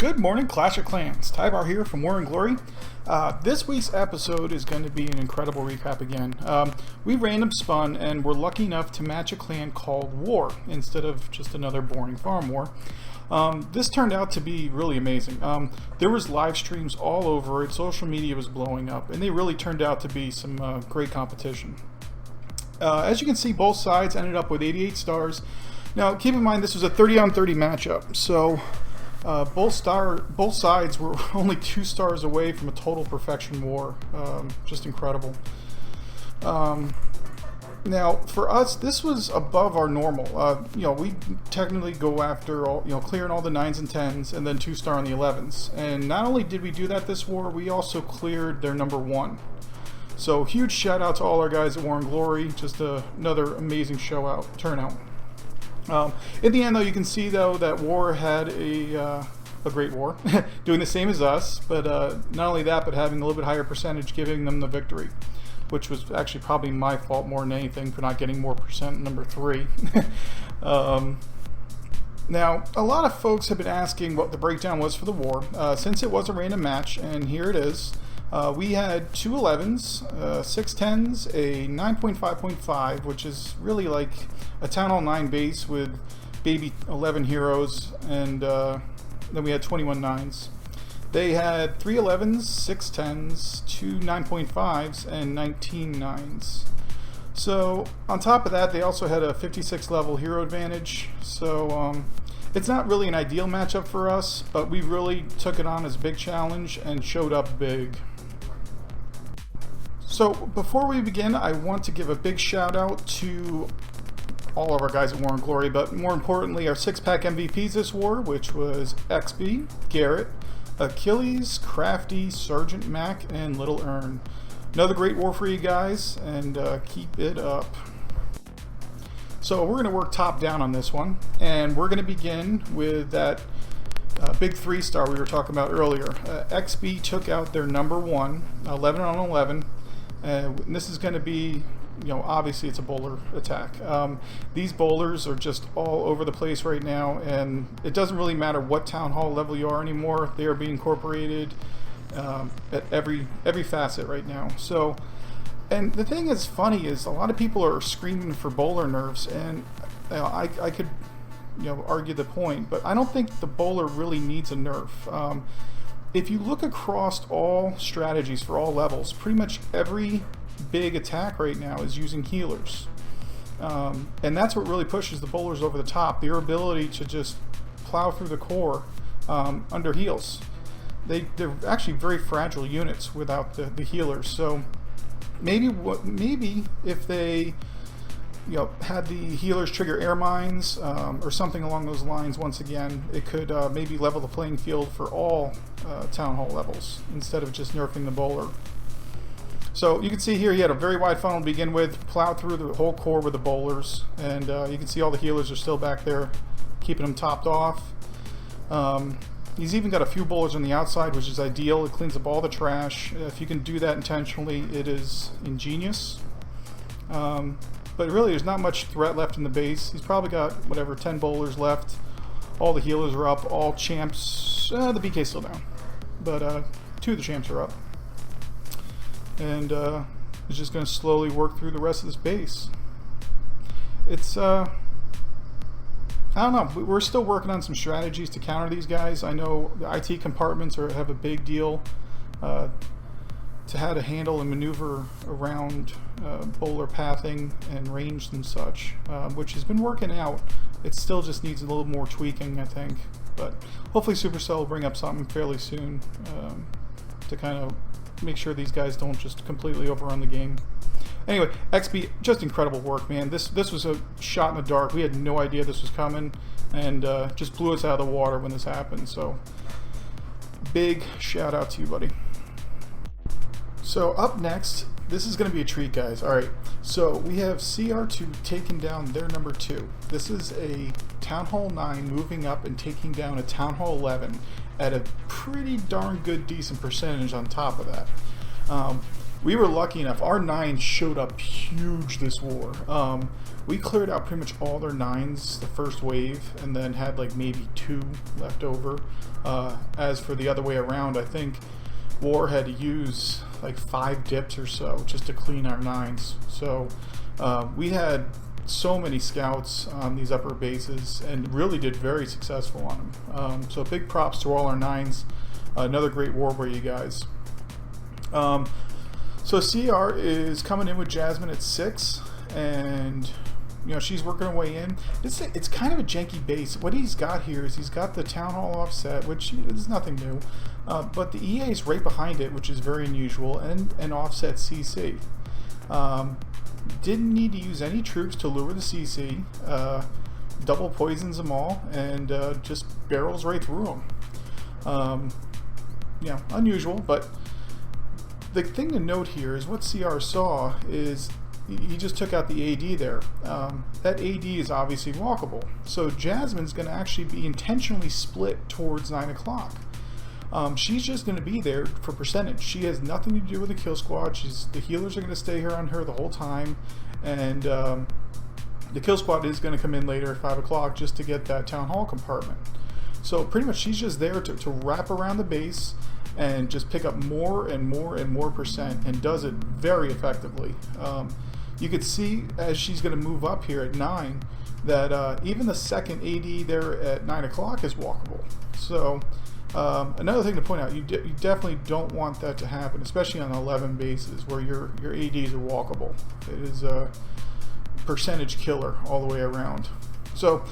Good morning, Clash of Clans. Tyebar here from WARRR and Glory. This week's episode is going to be an incredible recap again. We random spun and were lucky enough to match a clan called WARRR instead of just another boring farm war. This turned out to be really amazing. There was live streams all over it, social media was blowing up, and they really turned out to be some great competition. As you can see, both sides ended up with 88 stars. Now, keep in mind this was a 30-on-30 matchup, so both sides were only 2 stars away from a total perfection war. Just incredible. Now, for us, this was above our normal. We technically go after all, clearing all the 9s and 10s, and then 2-star on the 11s. And not only did we do that this war, we also cleared their number 1. So huge shout out to all our guys at WARRR and Glory. Just another amazing turnout. In the end, though, you can see though that WARRR had a great war, doing the same as us, but not only that, but having a little bit higher percentage, giving them the victory, which was actually probably my fault more than anything for not getting more percent number 3. Now, a lot of folks have been asking what the breakdown was for the war, since it was a random match, and here it is. We had 2 11s, 6 10s, a 9.5.5, which is really like a Town Hall 9 base with baby 11 heroes, and then we had 21 9s. They had 3 11s, 6 10s, 2 9.5s, and 19 9s. So on top of that, they also had a 56 level hero advantage. So it's not really an ideal matchup for us, but we really took it on as a big challenge and showed up big. So before we begin, I want to give a big shout out to all of our guys at WARRR and Glory, but more importantly our 6-pack MVPs this war, which was XB, Garrett, Achilles, Crafty, Sergeant Mac, and Little Ern. Another great war for you guys, and keep it up. So we're going to work top down on this one, and we're going to begin with that big 3-star we were talking about earlier. XB took out their number 1, 11 on 11. And this is going to be, obviously it's a bowler attack. These bowlers are just all over the place right now, and it doesn't really matter what town hall level you are anymore. They are being incorporated at every facet right now. So, and the thing that's funny is a lot of people are screaming for bowler nerfs, and I could argue the point, but I don't think the bowler really needs a nerf. If you look across all strategies for all levels, pretty much every big attack right now is using healers. And that's what really pushes the bowlers over the top, their ability to just plow through the core under heals. They're actually very fragile units without the healers. So maybe if they had the healers trigger air mines or something along those lines, once again, it could maybe level the playing field for all town hall levels instead of just nerfing the bowler. So you can see here he had a very wide funnel to begin with, plowed through the whole core with the bowlers, and you can see all the healers are still back there keeping them topped off. He's even got a few bowlers on the outside, which is ideal. It cleans up all the trash. If you can do that intentionally, it is ingenious. But really there's not much threat left in the base. He's probably got, 10 bowlers left. All the healers are up, all champs. The BK's still down. But 2 of the champs are up. And he's just going to slowly work through the rest of this base. It's, I don't know, we're still working on some strategies to counter these guys. I know the IT compartments have a big deal to how to handle and maneuver around bowler pathing and range and such, which has been working out. It still just needs a little more tweaking, I think, but hopefully Supercell will bring up something fairly soon to kind of make sure these guys don't just completely overrun the game. Anyway, XB, just incredible work, man. This was a shot in the dark. We had no idea this was coming, and just blew us out of the water when this happened, so big shout out to you, buddy. So up next, this is going to be a treat, guys. Alright, so we have CR2 taking down their number 2. This is a Town Hall 9 moving up and taking down a Town Hall 11 at a pretty darn good, decent percentage on top of that. we were lucky enough. Our 9s showed up huge this war. We cleared out pretty much all their 9s the first wave, and then had like maybe 2 left over. As for the other way around, I think WARRR had to use like 5 dips or so just to clean our 9s. So we had so many scouts on these upper bases and really did very successful on them. So big props to all our 9s. Another great war for you guys. So CR is coming in with Jasmine at 6, and you know, she's working her way in. It's kind of a janky base. What he's got here is he's got the Town Hall offset, which is nothing new, but the EA is right behind it, which is very unusual, and an offset CC. Didn't need to use any troops to lure the CC. Double poisons them all, and just barrels right through them. You know, unusual, but the thing to note here is what CR saw is he just took out the AD there. That AD is obviously walkable, so Jasmine's going to actually be intentionally split towards 9 o'clock. She's just going to be there for percentage. She has nothing to do with the kill squad. The healers are going to stay here on her the whole time, and the kill squad is going to come in later at 5 o'clock just to get that Town Hall compartment. So pretty much she's just there to wrap around the base and just pick up more and more and more percent, and does it very effectively. You could see as she's going to move up here at 9 that even the second AD there at 9 o'clock is walkable. So another thing to point out, you definitely don't want that to happen, especially on 11 bases where your ADs are walkable. It is a percentage killer all the way around. So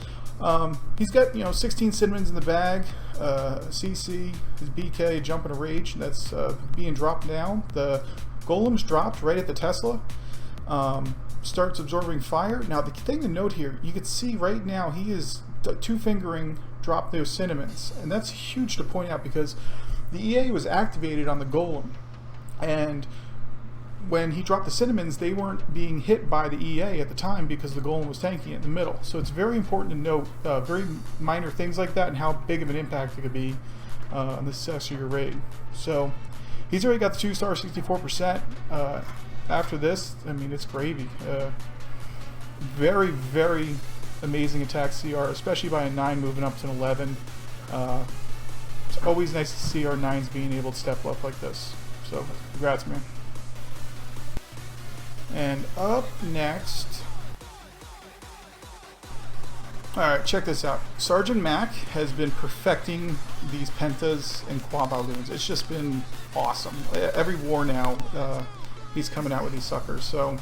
he's got 16 cinnamons in the bag, CC, his BK, jump in a rage, that's being dropped now. The golem's dropped right at the Tesla. Starts absorbing fire. Now the thing to note here, you can see right now he is 2-fingering drop those cinnamons, and that's huge to point out because the EA was activated on the golem, and when he dropped the cinnamons, they weren't being hit by the EA at the time because the golem was tanking in the middle. So it's very important to note very minor things like that and how big of an impact it could be on the success of your raid. So he's already got the 2-star 64%. After this, I mean, it's gravy. Very, very amazing attack CR, especially by a 9 moving up to an 11. It's always nice to see our 9s being able to step up like this. So congrats, man. And up next, alright, check this out. Sergeant Mac has been perfecting these Pentas and GoValLoons. It's just been awesome. Every war now, he's coming out with these suckers. So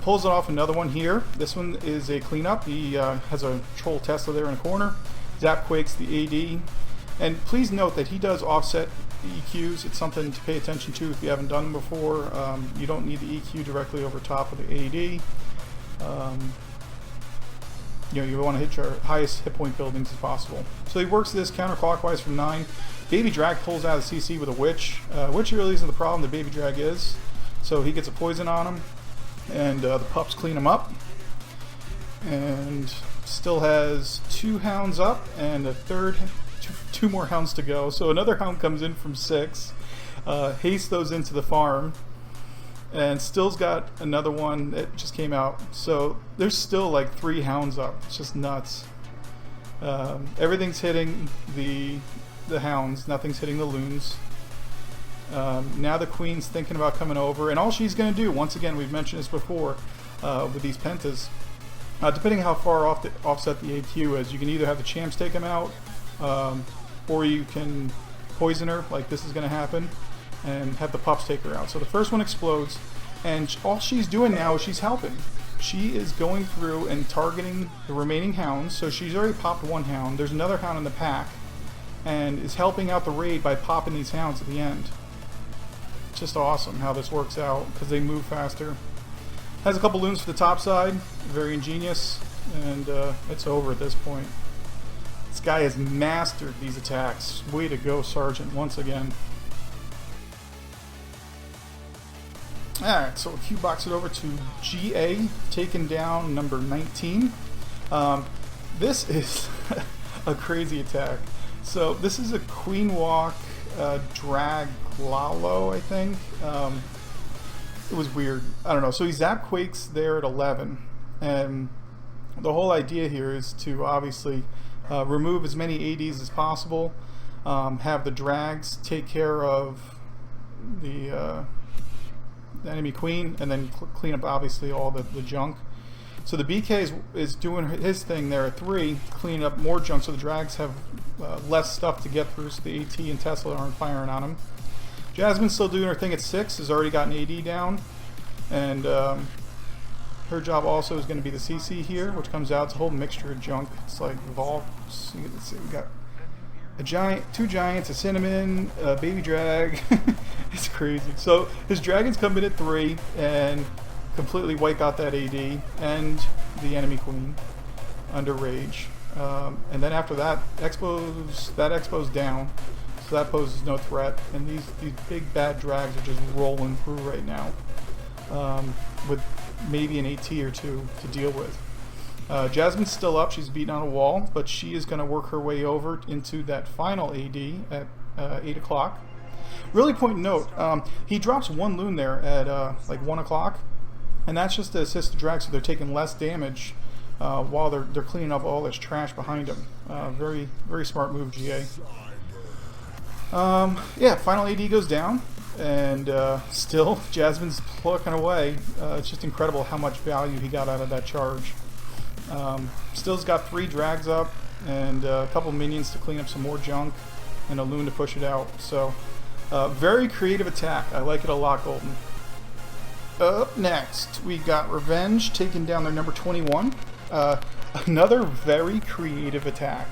pulls it off another one here. This one is a cleanup. He has a troll Tesla there in the corner. Zap Quakes the AD. And please note that he does offset the EQs. It's something to pay attention to if you haven't done them before. You don't need the EQ directly over top of the AD. You want to hit your highest hit point buildings as possible. So he works this counterclockwise from 9. Baby Drag pulls out of CC with a Witch. Witch really isn't the problem, the Baby Drag is. So he gets a poison on him, and the pups clean him up. And still has 2 hounds up and a third, two more hounds to go. So another hound comes in from 6, haste those into the farm, and still's got another one that just came out. So there's still like 3 hounds up. It's just nuts. Everything's hitting the hounds, nothing's hitting the loons. Now the queen's thinking about coming over, and all she's going to do, once again, we've mentioned this before with these Pentas, depending how far off offset the AQ is, you can either have the champs take them out, or you can poison her, like this is going to happen, and have the pups take her out. So the first one explodes, and all she's doing now is she's helping. She is going through and targeting the remaining hounds. So she's already popped 1 hound. There's another hound in the pack, and is helping out the raid by popping these hounds at the end. It's just awesome how this works out because they move faster. Has a couple loons for the top side, very ingenious, and it's over at this point. This guy has mastered these attacks. Way to go, Sergeant, once again. Alright, so Q box it over to GA, taking down number 19. This is a crazy attack. So this is a Queen Walk drag Lalo, I think. it was weird. I don't know. So he zap quakes there at 11, and the whole idea here is to obviously remove as many ADs as possible, have the drags take care of the enemy queen, and then clean up obviously all the junk. So the BK is doing his thing there at 3, cleaning up more junk, so the drags have less stuff to get through, so the AT and Tesla aren't firing on him. Jasmine's still doing her thing at 6, has already gotten AD down, and her job also is going to be the CC here, which comes out. It's a whole mixture of junk. It's like Vol. Let's see, we got a giant, 2 giants, a cinnamon, a baby drag. It's crazy. So his dragons come in at 3 and completely wipe out that AD and the enemy queen under rage. And then after that, Expo's down, so that poses no threat. And these big bad drags are just rolling through right now, with maybe an AT or 2 to deal with. Jasmine's still up, she's beating on a wall, but she is going to work her way over into that final AD at 8 o'clock. Really important note, he drops 1 loon there at like 1 o'clock, and that's just to assist the drag, so they're taking less damage while they're cleaning up all this trash behind them. Very, very smart move, GA. Yeah, final AD goes down, and still Jasmine's plucking away. It's just incredible how much value he got out of that charge. Still's got 3 drags up and a couple minions to clean up some more junk and a loon to push it out. So very creative attack. I like it a lot, Golden. Up next, we got Revenge taking down their number 21. Another very creative attack.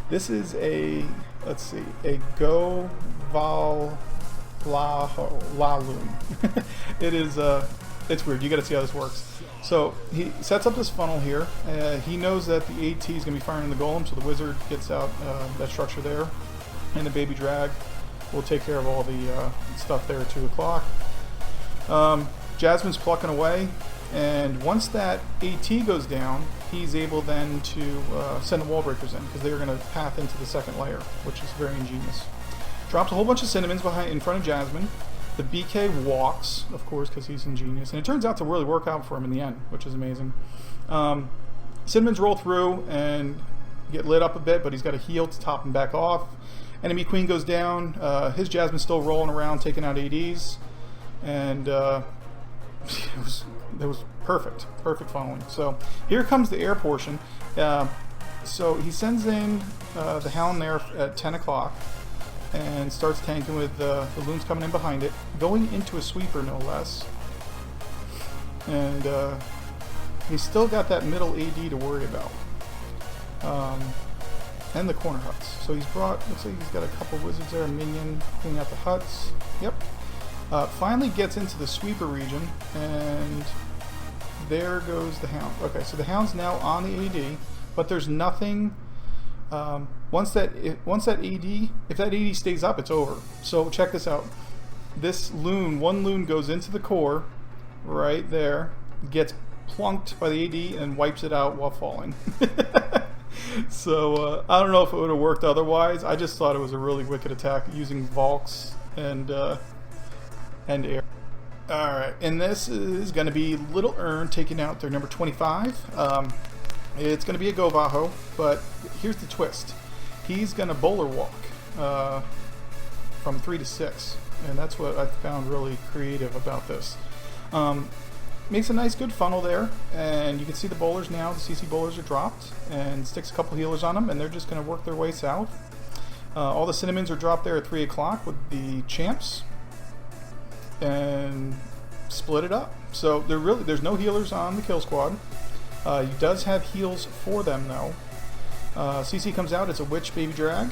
This is a, let's see, a GoValLoon. It is, it's weird. You got to see how this works. So he sets up this funnel here. He knows that the AT is going to be firing the golem, so the wizard gets out that structure there, and the baby drag will take care of all the stuff there at 2 o'clock. Jasmine's plucking away, and once that AT goes down, he's able then to send the wall breakers in, because they're going to path into the second layer, which is very ingenious. Drops a whole bunch of cinnamons in front of Jasmine. The BK walks, of course, because he's ingenious, and it turns out to really work out for him in the end, which is amazing. Cinnamons roll through and get lit up a bit, but he's got a heal to top him back off. Enemy queen goes down. His Jasmine's still rolling around, taking out ADs, and it was perfect funneling. So here comes the air portion. So he sends in the hound there at 10 o'clock. And starts tanking with the loons coming in behind it, going into a sweeper no less. And he's still got that middle AD to worry about, and the corner huts. So he's brought, looks like he's got a couple wizards there, a minion cleaning out the huts. Yep. Finally gets into the sweeper region, and there goes the hound. Okay, so the hound's now on the AD, but there's nothing. Once that AD, if that AD stays up, it's over. So check this out. This loon, 1 loon goes into the core, right there, gets plunked by the AD and wipes it out while falling. So I don't know if it would have worked otherwise. I just thought it was a really wicked attack using Valks and air. Alright, and this is going to be Little Urn taking out their number 25. It's going to be a GoValLoon, but here's the twist. He's going to bowler walk from 3 to 6, and that's what I found really creative about this. Makes a nice good funnel there, and you can see the bowlers now. The CC bowlers are dropped, and sticks a couple healers on them, and they're just going to work their way south. All the cinnamons are dropped there at 3 o'clock with the champs, and split it up. So there's no healers on the kill squad. He does have heals for them though. CC comes out, it's a witch baby drag.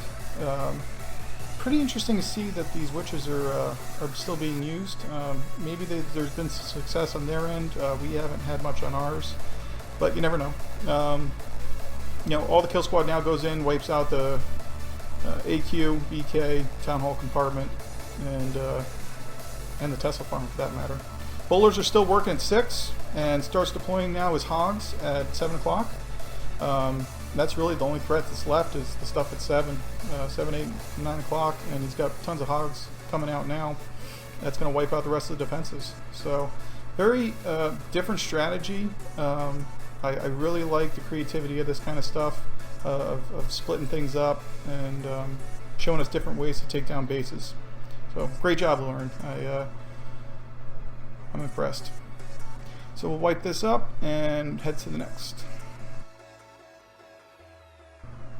Pretty interesting to see that these witches are still being used. Maybe there's been some success on their end. We haven't had much on ours, but you never know. You know, all the kill squad now goes in, wipes out the AQ, BK, Town Hall compartment, and the Tesla farm for that matter. Bowlers are still working at 6, and starts deploying now his hogs at 7 o'clock. That's really the only threat that's left is the stuff at 7, 8, 9 o'clock, and he's got tons of hogs coming out now. that's going to wipe out the rest of the defenses. So very different strategy. I really like the creativity of this kind of stuff, of splitting things up and showing us different ways to take down bases. So great job, Lauren. I'm impressed. So we'll wipe this up and head to the next.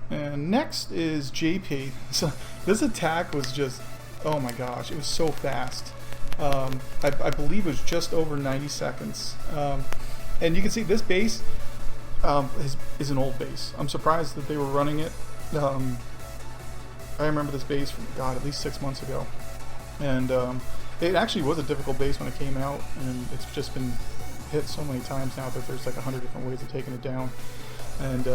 And next is JP. So this attack was just, oh my gosh, it was so fast. I believe it was just over 90 seconds. And you can see this base is an old base. I'm surprised that they were running it. I remember this base from, God, at least 6 months ago. And it actually was a difficult base when it came out, and it's just been hit so many times now that there's like 100 different ways of taking it down. And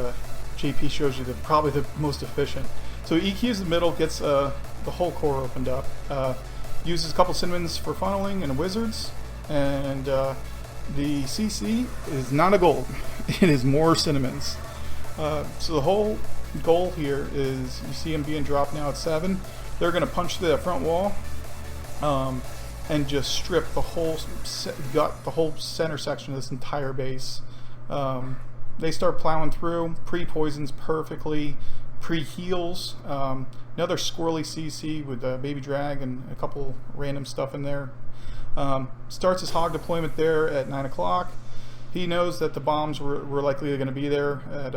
JP shows you probably the most efficient. So he EQs the middle, gets the whole core opened up. Uses a couple cinnamons for funneling and wizards, and the CC is not a gold. It is more cinnamons. So the whole goal here is, you see him being dropped now at 7. They're going to punch through that front wall and just strip the whole center section of this entire base. They start plowing through, pre-poisons perfectly, pre-heals, another squirrely CC with Baby Drag and a couple random stuff in there. Starts his hog deployment there at 9 o'clock. He knows that the bombs were likely going to be there at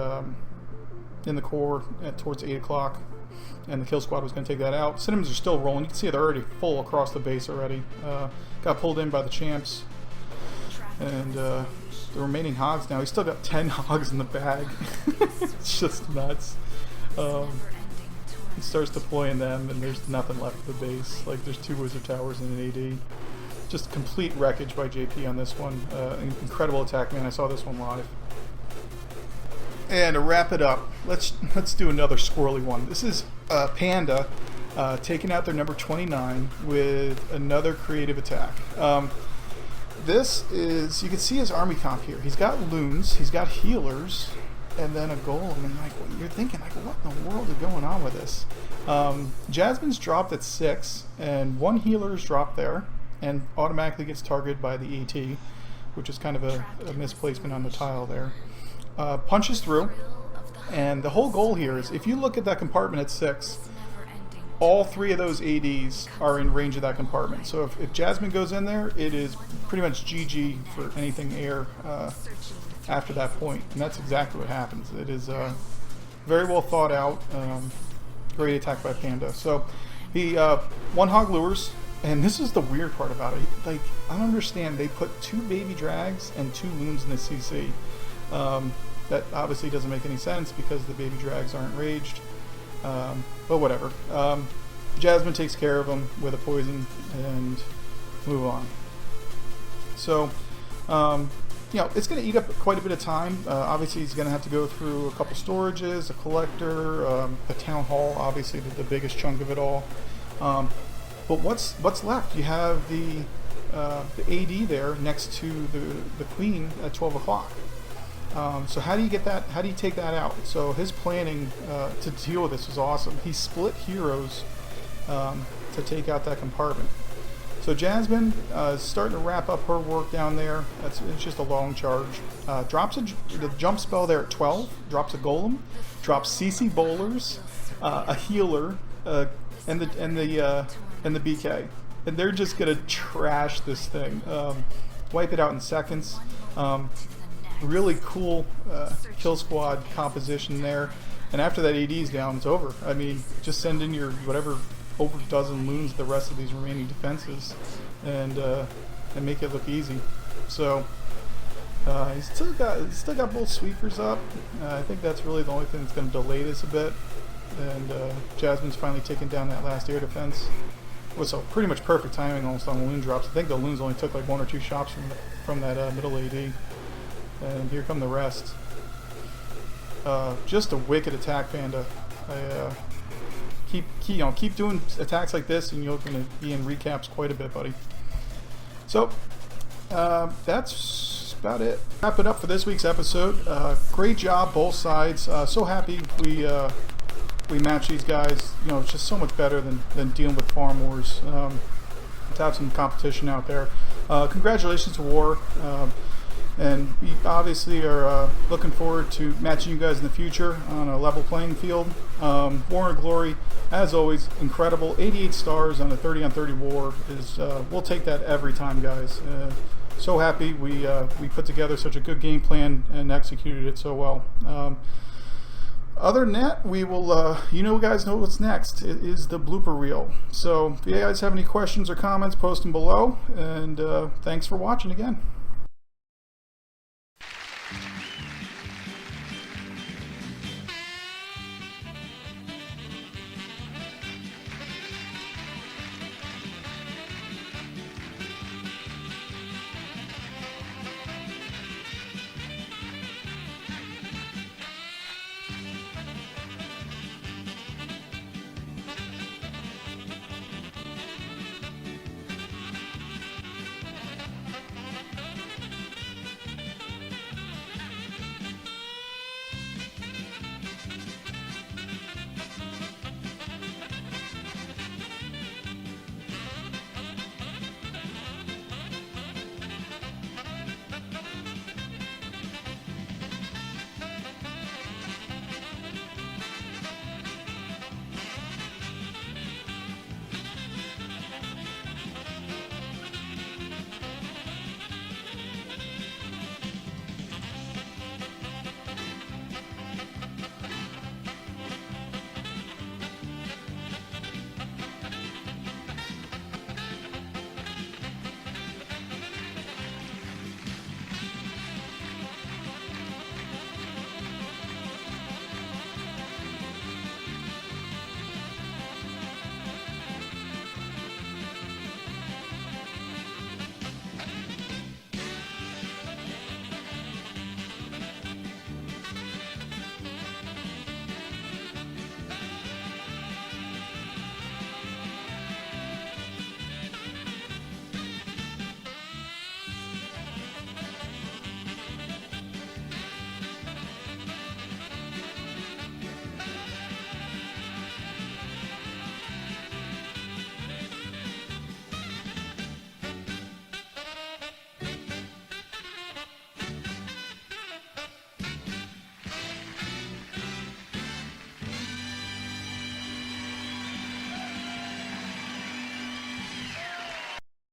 in the core towards 8 o'clock, and the kill squad was going to take that out. Cinnamons are still rolling. You can see they're already full across the base already. Got pulled in by the champs, and the remaining hogs now. He's still got 10 hogs in the bag. It's just nuts. He starts deploying them, and there's nothing left of the base. Like, there's 2 wizard towers and an AD. Just complete wreckage by JP on this one. Incredible attack, man. I saw this one live. And to wrap it up, let's do another squirrely one. This is Panda taking out their number 29 with another creative attack. This is, you can see his army comp here. He's got loons, he's got healers, and then a golem. And like, you're thinking, like, what in the world is going on with this? Jasmine's dropped at 6, and 1 healer's dropped there, and automatically gets targeted by the AT, which is kind of a misplacement on the tile there. Punches through, and the whole goal here is, if you look at that compartment at 6, all 3 of those ADs are in range of that compartment. So if Jasmine goes in there, it is pretty much GG for anything air after that point, and that's exactly what happens. It is very well thought out, great attack by Panda. So he 1 hog lures. And this is the weird part about it. Like, I don't understand. They put 2 baby drags and 2 loons in the CC. That obviously doesn't make any sense because the baby drags aren't raged. But whatever. Jasmine takes care of them with a poison and move on. So, you know, it's going to eat up quite a bit of time. Obviously, he's going to have to go through a couple storages, a collector, the town hall, obviously the biggest chunk of it all. But what's left? You have the AD there next to the queen at 12 o'clock. So how do you get that? How do you take that out? So his planning to deal with this was awesome. He split heroes to take out that compartment. So Jasmine is starting to wrap up her work down there. It's just a long charge. Drops the jump spell there at 12. Drops a golem. Drops CC bowlers, a healer, and the BK, and they're just gonna trash this thing, wipe it out in seconds. Really cool kill squad composition there, and after that AD's down, it's over. I mean, just send in your whatever over a dozen loons the rest of these remaining defenses, and make it look easy. So he's still got both sweepers up. I think that's really the only thing that's going to delay this a bit. And Jasmine's finally taken down that last air defense. So pretty much perfect timing almost on the loon drops. I think the loons only took like 1 or 2 shots from that middle AD. And here come the rest. Just a wicked attack, Panda. Keep doing attacks like this, and you're going to be in recaps quite a bit, buddy. So that's about it. Wrap it up for this week's episode. Great job, both sides. So happy we match these guys. You know, it's just so much better than dealing with farm wars. have some competition out there. Congratulations to WARRR. And we obviously are looking forward to matching you guys in the future on a level playing field. WARRR and Glory, as always, incredible. 88 stars on a 30 on 30 war is, we'll take that every time, guys. So happy we put together such a good game plan and executed it so well. Other than that, we will, you guys know what's next. It is the blooper reel. So if you guys have any questions or comments, post them below. And thanks for watching again.